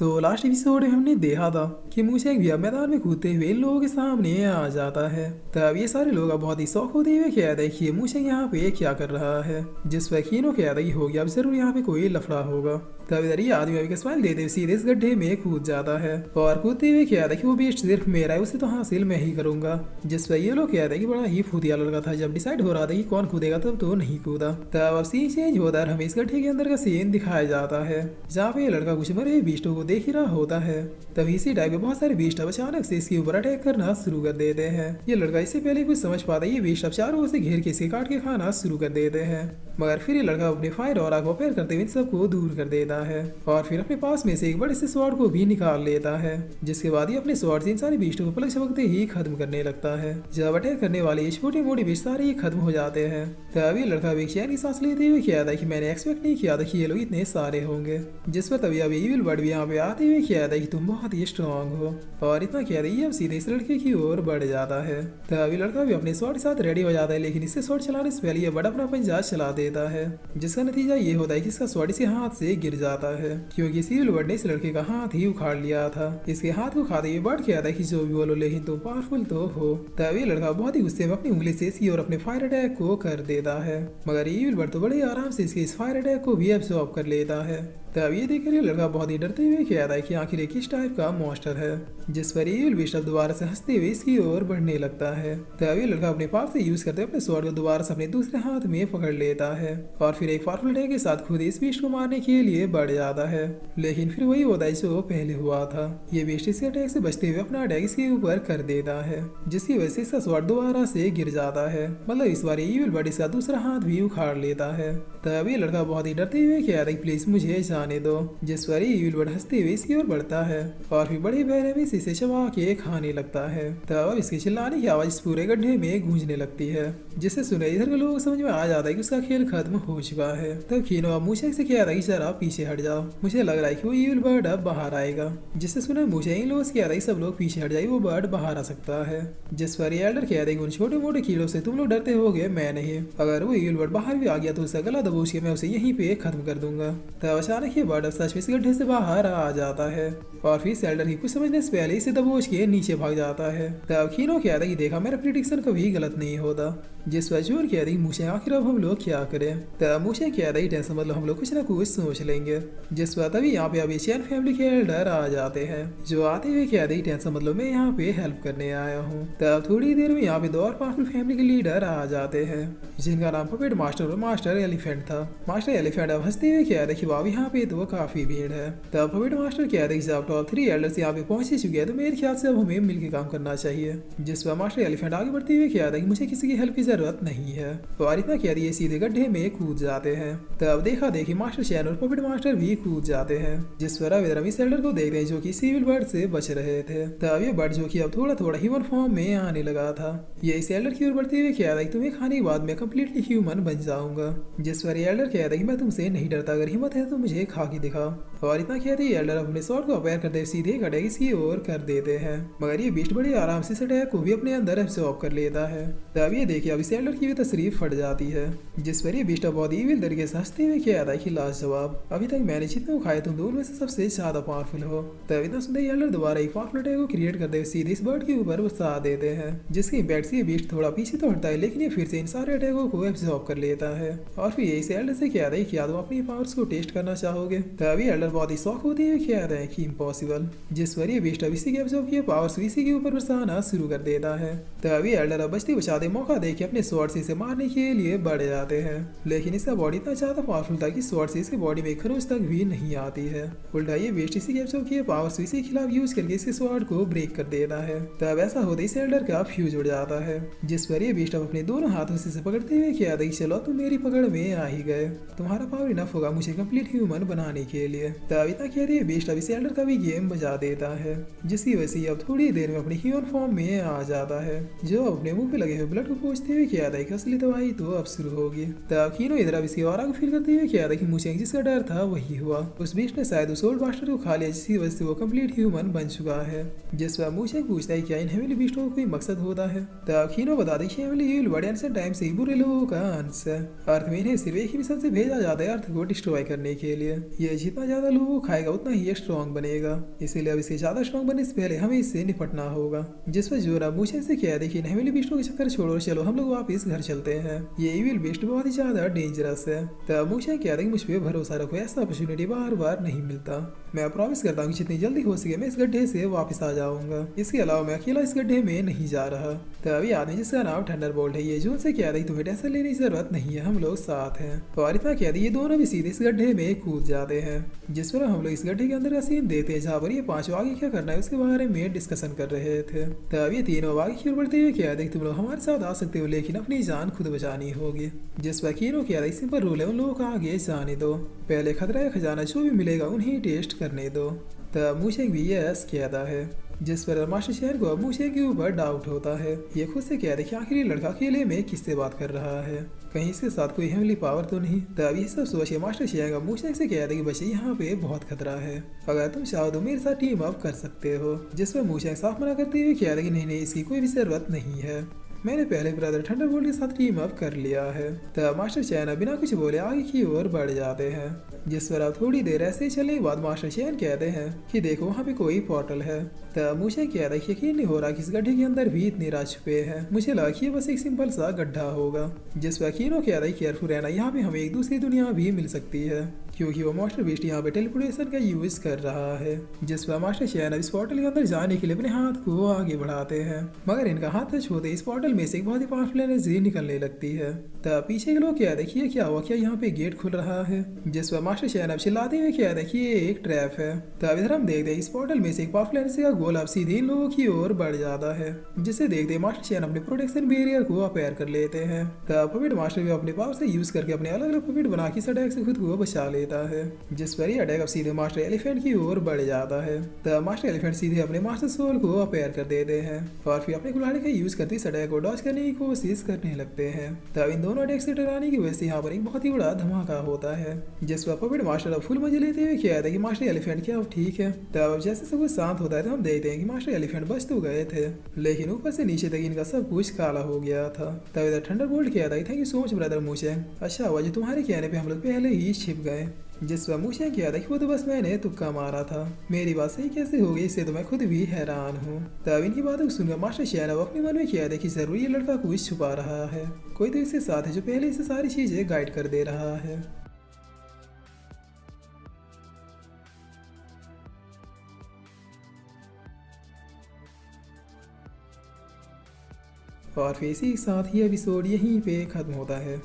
तो last episode में हमने देखा था कि मूशेक भी अब मैदान में कूदते हुए इन लोगों के सामने आ जाता है। तब ये सारे लोग अब बहुत ही शौक होते हुए कहते हैं कि मूशेक यहाँ पे क्या कर रहा है, जिस पर कीनो कहता ही हो गया अब जरूर यहाँ पे कोई लफड़ा होगा। तब इधर ये आदमी अभी स्माइल देते हुए सीधे इस गड्ढे में कूद जाता है और कूदते हुए कहता है कि वो बेस्ट सिर्फ मेरा है, उसे तो हासिल मैं ही करूंगा। जिस पर ये लोग कहते हैं कि बड़ा ही फूतिया लड़का था, जब डिसाइड हो रहा था कि कौन कूदेगा तब तो नहीं कूदा। तब अब सीन चेंज होता है, हमें इस गड्ढे के अंदर का सीन दिखाया जाता है जहाँ पे ये लड़का कुछ मरे बीस्टों को देख ही रहा होता है। तभी इसी टाइप के बहुत सारे बीस्ट अब अचानक से इसके ऊपर अटैक करना शुरू कर देते हैं। ये लड़का इससे पहले कुछ समझ पाता है, ये बीस्ट अब चारों ओर से घेर के इसे काट के खाना शुरू कर देते हैं, मगर फिर ये लड़का अपने फायर और को पैर करते हुए इन सबको दूर कर देता है और फिर अपने पास में से एक बड़े से स्वॉर्ड को भी निकाल लेता है। जिसके बाद ये अपने स्वॉर्ड से इन सारे बीस्टों को पलक झपकते ही खत्म करने लगता है। जब अटैक करने वाले ये छोटे मोटे बीस्ट सारे ही खत्म हो जाते हैं तभी लड़का भी चैन की सांस लेते हुए कहता है कि मैंने एक्सपेक्ट नहीं किया था कि ये लोग इतने सारे होंगे। जिस पर तभी अभी इविल बर्ड भी यहाँ पे आते हुए कहता है कि तुम बहुत ही स्ट्रांग हो, और इतना कह रही है अब सीधे इस लड़के की ओर बढ़ जाता है। तभी लड़का भी अपने स्वॉर्ड के साथ रेडी हो जाता है, लेकिन इससे स्वॉर्ड चलाने से पहले ये बड़ा अपना पंजा चला देता है, जिसका नतीजा ये होता है कि इसका स्वॉर्ड इसी हाथ से गिर जाता है, क्योंकि इस इविल बर्ड ने इस लड़के का हाथ ही उखाड़ लिया था। इसके हाथ को खाते हुए बर्ड कहता है कि जो भी बोलो लेकिन तुम पावरफुल तो हो। तभी लड़का बहुत ही गुस्से में अपनी उंगली से इसकी और अपने फायर अटैक को कर देता है, मगर इविल बर्ड तो बड़े आराम से इसके इस फायर अटैक को भी एब्जॉर्ब कर लेता है। तब ये देखकर ये लड़का बहुत ही डरते हुए कहता है कि आखिर ये किस टाइप का मॉन्स्टर है, जिस पर इविल बीस्ट दोबारा से हंसते हुए इसकी ओर बढ़ने लगता है। तब ये लड़का अपने पास से यूज करते अपने स्वॉर्ड को दोबारा से अपने दूसरे हाथ में पकड़ लेता है और फिर एक पावरफुल अटैक के साथ खुद इस बीस्ट को मारने के लिए बढ़ जाता है, लेकिन फिर वही होता है जो पहले हुआ था। ये बीस्ट इसके अटैक से बचते हुए अपना अटैक इसके ऊपर कर देता है, जिसकी वजह से इसका स्वॉर्ड दोबारा से गिर जाता है। मतलब इस बार इविल बर्ड इसका दूसरा हाथ भी उखाड़ लेता है। तब ये लड़का बहुत ही डरते हुए कहता है प्लीज मुझे जाने दो, जिस पर इविल बर्ड हंसते हुए इसकी ओर बढ़ता है और फिर बड़ी बेरहमी में इसे चबा के खाने लगता है। तब इसके चिल्लाने की आवाज इस पूरे गड्ढे में गूंजने लगती है, जिससे सुने इधर के लोग समझ में आ जाता है कि उसका खेल खत्म हो चुका है। तब कीनो अब मूशेक से कहता है कि जरा पीछे हट जाओ, मुझे लग रहा है कि वो इविल बर्ड अब बाहर आएगा। जिससे सुने मूशेक इन लोगों से कहता है कि सब लोग पीछे हट जाए, वो बर्ड बाहर आ सकता है। जिस पर एल्डर कहता है कि उन छोटे मोटे कीड़ों से तुम लोग डरते होगे, मैं नहीं। अगर वो इविल बर्ड बाहर भी आ गया तो उसका गला दबोच के मैं उसे यहीं पे खत्म कर दूंगा। तब अचानक ये बर्ड सच में इस गड्ढे से बाहर आ जाता है और फिर सेल्डर ही कुछ समझने से पहले इसे दबोच के नीचे भाग जाता है। तब कीनो कहता है कि देखा मेरा प्रिडिक्शन कभी गलत नहीं होता। जिस पर जोर कहता है मूशेक आखिर अब हम लोग क्या करें। तब मूशेक कहता है टेंशन मतलब हम लोग कुछ ना कुछ सोच लेंगे। जिस पर तभी यहाँ पे अभी चैन फैमिली के एल्डर आ जाते हैं, जो आते हुए कहते हैं टेंशन मतलब मैं यहाँ पे हेल्प करने आया हूँ। तब थोड़ी देर में यहाँ पे दो और पावरफुल फैमिली के लीडर आ जाते हैं, जिनका नाम पपेट मास्टर और मास्टर एलिफेंट था। मास्टर एलिफेंट अब हंसते हुए कहते हैं कि वाह यहाँ पे तो काफी भीड़ है। तब पपेट मास्टर कहते हैं कि जब टॉप 3 एल्डर्स यहाँ पे पहुंच ही चुके हैं तो मेरे ख्याल से अब हमें मिलकर काम करना चाहिए। जिस पर मास्टर एलिफेंट आगे बढ़ते हुए कहता है कि मुझे किसी की हेल्प की जरूरत नहीं है, और इतना कह दिए सीधे गड्ढे में कूद जाते हैं। तब देखा देखी मास्टर चैन और पपेट मास्टर भी कूद जाते हैं, जिस पर अब इस एल्डर को देखते हैं जो कि सिविल बर्ड से बच रहे थे। तब ये बर्ड जो कि अब थोड़ा थोड़ा ह्यूमन फॉर्म में आने लगा था, ये इस एल्डर की ओर बढ़ते हुए कहता है कि तुम्हें खाने के बाद मैं कम्प्लीटली ह्यूमन बन जाऊंगा। जिस पर एल्डर कहता है कि मैं तुमसे नहीं डरता, अगर हिम्मत है तो मुझे खा के दिखा। और इतना कहते ही एल्डर अपने स्वॉर्ड को अपेयर करते हुए सीधे अटैक इसकी ओर कर देते हैं, मगर ये बीस्ट बड़े आराम से इस अटैक को भी अपने अंदर एब्सॉर्ब कर लेता है। तब ये देखिए अब इस एल्डर की भी तशरीफ फट जाती है, जिस पर ये बीस्ट बहुत ईविल तरीके से हंसते हुए कहता है कि लाजवाब, अभी तक मैंने जितने खाए तुम दोनों में से सबसे ज्यादा पावरफुल हो। तब इतना सुनते ही एल्डर दोबारा एक पावरफुल अटैक को क्रिएट करते हुए सीधे इस बर्ड के ऊपर बसा देते हैं, जिसके इम्पैक्ट से ये बीस्ट थोड़ा पीछे तो हटता है, लेकिन ये फिर से इन सारे अटैकों को एब्सॉर्ब कर लेता है। और फिर यही से एल्डर से कहता है कि क्या तुम अपनी पावर्स को टेस्ट करना चाहोगे। तभी एल्डर बहुत ही शौक होते हुए कहता है कि इम्पॉसिबल। जिस पर ये बीस्ट अब इसी के एब्सॉर्ब किए पावर्स इसी के ऊपर बरसाना शुरू कर देता है। तभी एल्डर अब बचते बचाते मौका देके अपने स्वॉर्ड से इसे मारने के लिए बढ़ जाते हैं, लेकिन इसका बॉडी इतना ज्यादा पावरफुल था कि स्वॉर्ड से इसकी बॉडी में खरोच तक भी नहीं आती है। उल्टा ये बेस्ट इसी के एब्सॉर्ब किए पावर्स इसी के खिलाफ यूज करके इसके स्वॉर्ड को ब्रेक कर देता है। तब ऐसा होते ही एल्डर का फ्यूज उड़ जाता है, जिस पर ये बेस्ट अब अपने दोनों हाथों से पकड़ते हुए कहता है कि चलो तुम मेरी पकड़ में आ ही गए, तुम्हारा पावर इनफ होगा मुझे कंप्लीट ह्यूमन बनाने के लिए। तब इतना कहते हैं बेस्ट अब इस एल्डर का भी गेम बजा देता है, जिसकी वजह से अब थोड़ी देर में अपनी ह्यूमन फॉर्म में आ जाता है, जो अपने मुंह पे लगे हुए ब्लड को पोंछते हुए कहता है कि असली दवाई तो अब शुरू होगी। तब कीनो इधर अब इसकी ऑरा को फील करते हुए कहता है कि मुझे जिसका डर था वही हुआ, उस बीस्ट ने शायद उस ओल्ड मास्टर को खा लिया, जिसकी वजह से वो कंप्लीट ह्यूमन बन चुका है। जिस पर मुझे पूछता है क्या इन हेविली बीस्टों का कोई मकसद होता है। तब कीनो बता दे कि हेविली बड़े एंशिएंट टाइम से ही बुरे लोगों का अंश है, अर्थ में इन्हें सिर्फ एक ही मिशन से भेजा जाता है अर्थ को डिस्ट्रॉय करने के लिए। है। ये जितना ज्यादा लोगों को खाएगा उतना ही ये स्ट्रॉन्ग बनेगा, इसीलिए अब इससे ज्यादा स्ट्रॉन्ग बनने से पहले हमें इससे निपटना होगा। जिस पर जोरा मूशेंग से कह देखिए हेमिली बीस्टों के चक्कर छोड़ो, चलो हम लोग वापस घर चलते हैं। ये इविल बीस्ट बहुत ही ज्यादा डेंजरस है। तब मूशेंग कह मुझ पे भरोसा रखो, ऐसा अपॉर्चुनिटी बार बार नहीं मिलता। मैं प्रॉमिस करता हूँ जितनी जल्दी हो सके मैं इस गड्ढे से वापस आ जाऊंगा। इसके अलावा मैं अकेला इस गड्ढे में नहीं जा रहा। तभी आदमी जिसका नाम थंडरबोल्ट है ये जून से कह रही तुम्हें टेंशन लेने की जरूरत नहीं है, हम लोग साथ हैं। और इतना कह दी ये दोनों भी सीधे इस गड्ढे में कूद जाते हैं। जिस पर हम लोग इस गड्ढे के अंदर का सीन देते हैं जहाँ पर ये पांचों आगे क्या करना है उसके बारे में डिस्कशन कर रहे थे। तब ये तीनों आगे की ओर बढ़ते हुए कह रहे तुम लोग हमारे साथ आ सकते हो लेकिन अपनी जान खुद बचानी होगी। जिस पर कीनो कह रही सिंपल रूल है, उन लोगों को आगे जाने दो, पहले खतरा या खजाना जो भी मिलेगा उन्हें टेस्ट करने दो। तब मूशेंग भी यस कहता है। जिस पर मास्टर शेर को अब मूशेंग के ऊपर डाउट होता है। ये खुद से कह रहे कि आखिर ये लड़का अकेले में किससे बात कर रहा है, कहीं इसके साथ कोई हेमली पावर तो नहीं। तब ये सब सोच के मास्टर शेर मूशेंग से कह रहे कि बच्चे यहाँ पे बहुत खतरा है, अगर तुम चाहो तो मेरे साथ टीम अप कर सकते हो। जिस पर मूशेंग साफ मना करते हुए कह रहे कि नहीं इसकी कोई भी जरूरत नहीं है, मैंने पहले ब्रदर थंडरबोल्ट के साथ टीम अप कर लिया है। तब मास्टर चैन बिना कुछ बोले आगे की ओर बढ़ जाते हैं। जिस पर अब थोड़ी देर ऐसे ही चलने के बाद मास्टर चैन कहते हैं कि देखो वहाँ पे कोई पोर्टल है। तब मुझे कह रहा है यकीन नहीं हो रहा कि इस गड्ढे के अंदर भी इतने राज छुपे हैं, मुझे लगा कि ये बस एक सिंपल सा गड्ढा होगा। जिस पर कीनो कह रहा है केयरफुल रहना, यहाँ पे हमें एक दूसरी दुनिया भी मिल सकती है क्योंकि वो मास्टर बीस्ट यहाँ पे टेलीपोर्टेशन का यूज कर रहा है। जिस पर मास्टर चैन इस पोर्टल के अंदर जाने के लिए अपने हाथ को आगे बढ़ाते हैं, मगर इनका हाथ टच होते इस पोर्टल में से एक बहुत ही पावरफुल एनर्जी निकलने लगती है। तब पीछे के लोग क्या देखिए क्या हुआ, क्या यहाँ पे गेट खुल रहा है। जिस पर मास्टर चैन अब चिल्लाते हुए क्या देखिए ये एक ट्रैप है। तब इधर हम देखते हैं इस पोर्टल में से एक पावरफुल एनर्जी का गोल अब सीधे इन लोगों की ओर बढ़ जाता है, जिसे देखते मास्टर चैन अपने प्रोटेक्शन बैरियर को अपेयर कर लेते हैं। तब पपेट मास्टर भी अपने पावर से यूज करके अपने अलग अलग पपेट बना के इस अटैक से खुद को बचा लेता है। जिस पर ये अटैक अब सीधे मास्टर एलिफेंट की ओर बढ़ जाता है। तब मास्टर एलिफेंट सीधे अपने मास्टर सोल को अपेयर कर देते हैं और फिर अपने कुल्हाड़ी का यूज करते इस अटैक को डॉज करने की कोशिश करने लगते हैं। तब इन दोनों अटैक से टकराने की वजह से यहाँ पर एक बहुत ही बड़ा धमाका होता है। जिस पर पपेट मास्टर अब फुल मजे लेते हुए कहता है कि मास्टर एलिफेंट क्या अब ठीक है। तब जैसे सब कुछ शांत होता है तो हम देखते हैं कि मास्टर एलिफेंट बच तो गए थे लेकिन ऊपर से नीचे तक इनका सब कुछ काला हो गया था। तब इधर थंडरबोल्ट कहता है thank you so much brother मूशेंग, अच्छा हुआ जो तुम्हारे कहने पे हम लोग पहले ही छिप गए। जिस पर मूशेंग किया था कि वो तो बस मैंने तुक्का मारा था, मेरी बात सही कैसे हो गई इससे तो मैं खुद भी हैरान हूँ। तब इनकी बातों को सुनकर मास्टर शेन अब अपने मन में किया था कि जरूर ये लड़का कुछ छुपा रहा है, कोई तो इसके साथ है जो पहले इसे सारी चीजें गाइड कर दे रहा है। और फिर इसी के साथ ही एपिसोड यहीं पे खत्म होता है।